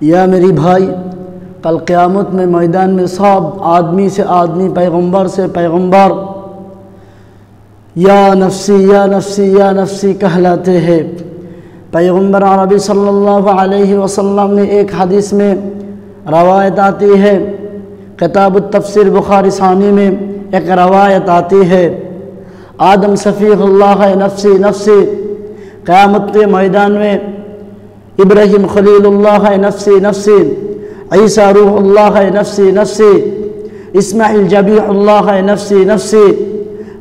یا میری بھائی، کل قیامت میں میدان میں سب آدمی سے آدمی، پیغمبر سے پیغمبر یا نفسی یا نفسی یا نفسی کہلاتے ہیں۔ پیغمبر عربی صلی اللہ علیہ وسلم نے ایک حدیث میں روایت آتی ہے، کتاب التفسیر بخاری ثانی میں ایک روایت آتی ہے، آدم صفیح اللہ ہے نفسی نفسی، قیامت کے میدان میں ابراہیم خلیل اللہ ہے نفسی نفسی، عیسیٰ روح اللہ ہے نفسی نفسی، اسماعیل جبیح اللہ ہے نفسی نفسی،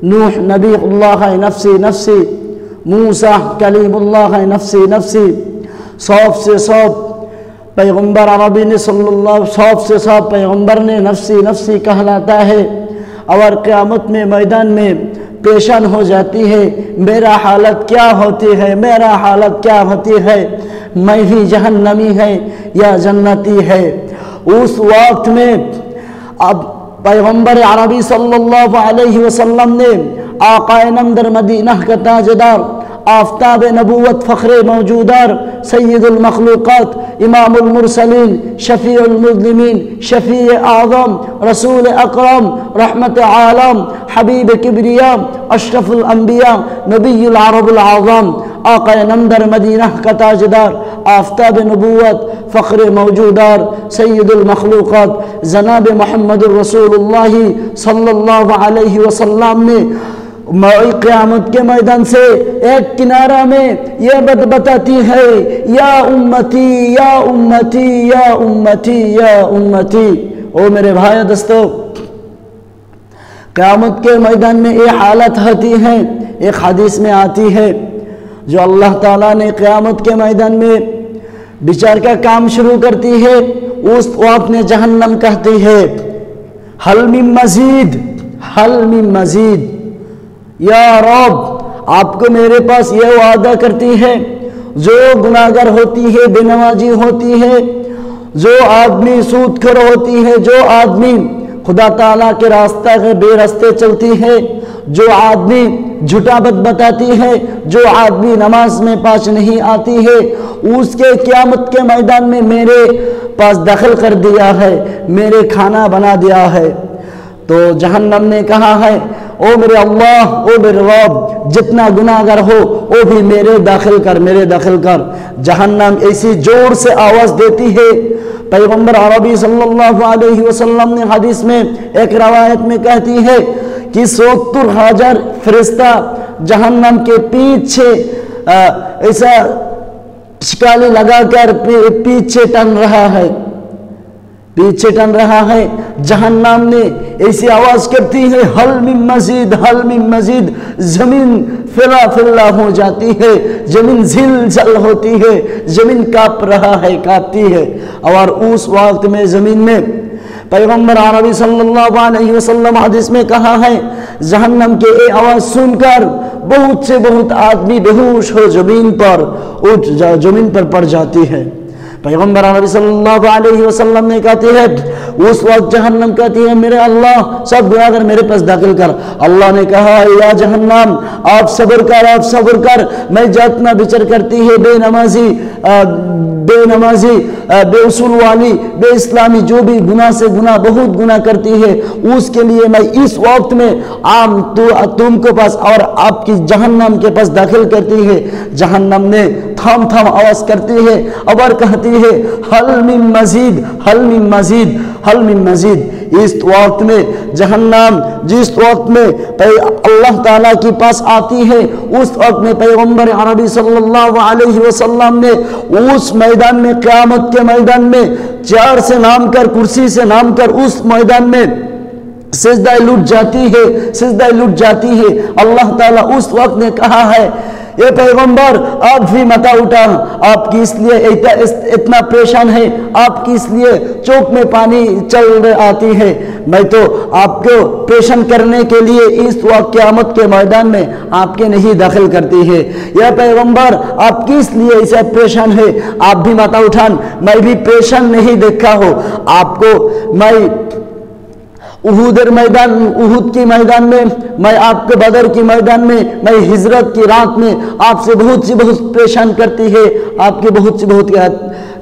نوح نبی اللہ ہے نفسی نفسی، موسیٰ کلیم اللہ ہے نفسی نفسی۔ سب سے سب پیغمبر عربی نے صلی اللہ سب سے سب پیغمبر نے نفسی نفسی کہلاتا ہے، اور قیامت میں میدان میں پیشن ہو جاتی ہے، میرا حالت کیا ہوتی ہے، میرا حالت کیا ہوتی ہے، میں بھی جہنمی ہے یا جنتی ہے۔ اس وقت میں اب پیغمبر عربی صلی اللہ علیہ وسلم نے آقا نمدر مدینہ کا تاجدار، آفتاب نبوت، فخر موجودار، سید المخلوقات، امام المرسلین، شفیع المذنبین، شفیع اعظم، رسول اکرم، رحمت عالم، حبیب کبریا، اشرف الانبیاء، نبی العرب العظم، آقا نمدر مدینہ کا تاجدار، آفتاب نبوت، فخر موجودار، سید المخلوقات جناب محمد الرسول اللہ صلی اللہ علیہ وسلم نے قیامت کے میدان سے ایک کنارہ میں یہ بات بتاتی ہے، یا امتی یا امتی یا امتی یا امتی۔ او میرے بھائی دوستو، قیامت کے میدان میں یہ حالت ہوتی ہے، ایک حدیث میں آتی ہے، جو اللہ تعالیٰ نے قیامت کے میدان میں بچار کا کام شروع کرتی ہے، اس وقت میں جہنم کہتی ہے، حل من مزید، حل من مزید، یا رب آپ کو میرے پاس یہ وعدہ کرتی ہے، جو گناہگار ہوتی ہے، بے نمازی ہوتی ہے، جو آدمی سود خور ہوتی ہے، جو آدمی خدا تعالیٰ کے راستہ کے بے راستے چلتی ہے، جو آدمی جھوٹا بات بتاتی ہے، جو آدمی نماز میں پاس نہیں آتی ہے، اس کے قیامت کے میدان میں میرے پاس داخل کر دیا ہے، میرے کھانا بنا دیا ہے۔ تو جہنم نے کہا ہے، او میرے اللہ، او میرے رب، جتنا گناہگار ہو وہ بھی میرے داخل کر، میرے داخل کر۔ جہنم ایسی زور سے آواز دیتی ہے، پیغمبر عربی صلی اللہ علیہ وسلم نے حدیث میں ایک روایت میں کہتی ہے کہ 70,000 فرشتہ جہنم کے پیچھے ایسا شکالی لگا کر پیچھے ٹن رہا ہے، پیچھے ٹن رہا ہے۔ جہنم نے ایسی آواز کرتی ہے، حل من مزید، حل من مزید۔ زمین فلا فلا ہو جاتی ہے، زمین زلزل ہوتی ہے، زمین کانپ رہا ہے، کانپتی ہے۔ اور اس وقت میں زمین میں پیغمبر عربی صلی اللہ علیہ وسلم حدیث میں کہا ہے، جہنم کے یہ آواز سن کر بہت سے بہت آدمی بیہوش ہو زمین پر پڑ جاتی ہے۔ پیغمبر عربی صلی اللہ علیہ وسلم نے کہتے ہیں، اس وقت جہنم کہتی ہے، میرے اللہ سب گناہگار میرے پاس داخل کر۔ اللہ نے کہا، یا جہنم آپ صبر کر، آپ صبر کر، میں جتنا بچر کرتی ہے بے نمازی، بے اصول والی، بے اسلامی، جو بھی گناہ سے گناہ بہت گناہ کرتی ہے، اس کے لیے میں اس وقت میں تم کو پاس اور آپ کی جہنم کے پاس داخل کرتی ہے۔ جہنم نے تھام تھام آواز کرتی ہے اور کہتی ہے، حل من مزید، حل من مزید، حل من مزید۔ اس وقت میں جہنم جس وقت میں اللہ تعالیٰ کے پاس آتی ہے، اس وقت میں پیغمبر عربی صلی اللہ علیہ وسلم نے اس میدان میں، قیامت کے میدان میں، چار سے نام کر، کرسی سے نام کر، اس میدان میں سجدہ لٹ جاتی ہے، سجدہ لٹ جاتی ہے۔ اللہ تعالیٰ اس وقت نے کہا ہے، اے پیغمبر آپ بھی مت اٹھا، آپ کی اس لیے اتنا پریشان ہے، آپ کی اس لیے چوک میں پانی چل آتی ہے، میں تو آپ کو پریشان کرنے کے لیے اس وقت قیامت کے میدان میں آپ کے نہیں داخل کرتی ہے۔ یا پیغمبر آپ کی اس لیے ایسا پریشان ہے، آپ بھی مت اٹھان، میں بھی پریشان نہیں دیکھا ہو آپ کو، میں احد کی میدان میں، میں آپ کے بدر کی میدان میں، میں ہجرت کی رات میں آپ سے بہت سی بہت پریشان کرتی ہے، آپ کی بہت سی بہت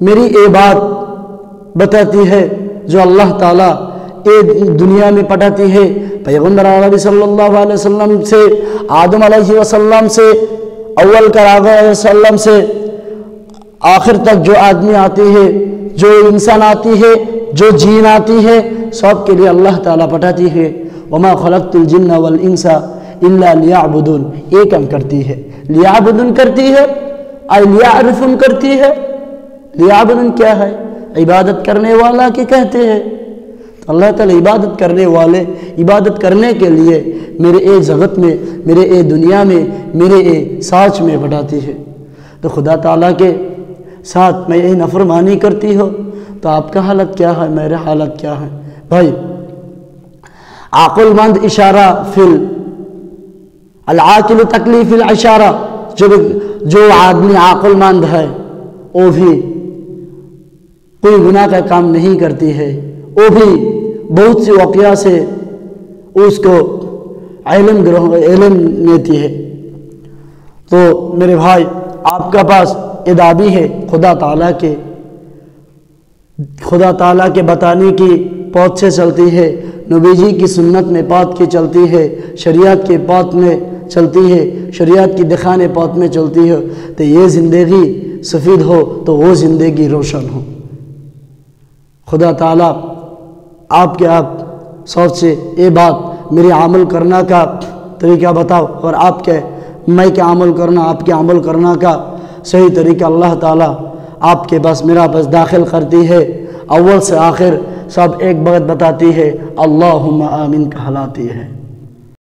میری یہ بات بتاتی ہے جو اللہ تعالیٰ دنیا میں پڑھاتی ہے پیغمبر علیہ صلی اللہ علیہ وسلم سے، آدم علیہ وسلم سے، اول کراغ علیہ وسلم سے آخر تک جو آدمی آتی ہے، جو انسان آتی ہے، جو جین آتی ہے، سب کے لیے اللہ تعالیٰ پڑھاتی ہے وما خلقت الجن والانس الا لیعبدون. یہ کام کرتی ہے، لیعبدون کرتی ہے، اے لیعرفون کرتی ہے. لیعبدون کیا ہے؟ عبادت کرنے والا کی کہتے ہیں. اللہ تعالیٰ عبادت کرنے والے عبادت کرنے کے لیے میرے اے جگت میں، میرے اے دنیا میں، میرے اے سانچ میں بڑھاتی ہے. تو خدا تعالیٰ کے ساتھ میں یہ نافرمانی کرتی ہو تو آپ کا حالت کیا ہے، میرا حالت کیا ہے؟ بھائی عقل مند اشارہ العاقل تکلیف الاشارہ، جو آدمی عقل مند ہے وہ بھی کوئی گناہ کا کام نہیں کرتی ہے، وہ بھی بہت سی واقعہ سے اس کو علم لیتی ہے. تو میرے بھائی آپ کا پاس ادابی ہے خدا تعالیٰ کے بتانے کی پوت سے چلتی ہے، نبی جی کی سنت میں پات کی چلتی ہے، شریعت کے پات میں چلتی ہے، شریعت کی دکھانے پات میں چلتی ہے. تو یہ زندگی سفید ہو تو وہ زندگی روشن ہو. خدا تعالیٰ آپ سوچ سے یہ بات میرے عمل کرنا کا طریقہ بتاؤ، اور میں کیا عمل کرنا، آپ کے عمل کرنا کا صحیح طریقہ اللہ تعالیٰ آپ کے پاس میرا پاس داخل کرتی ہے. اول سے آخر سب ایک بات بتاتی ہے، اللہم آمین کہلاتی ہے.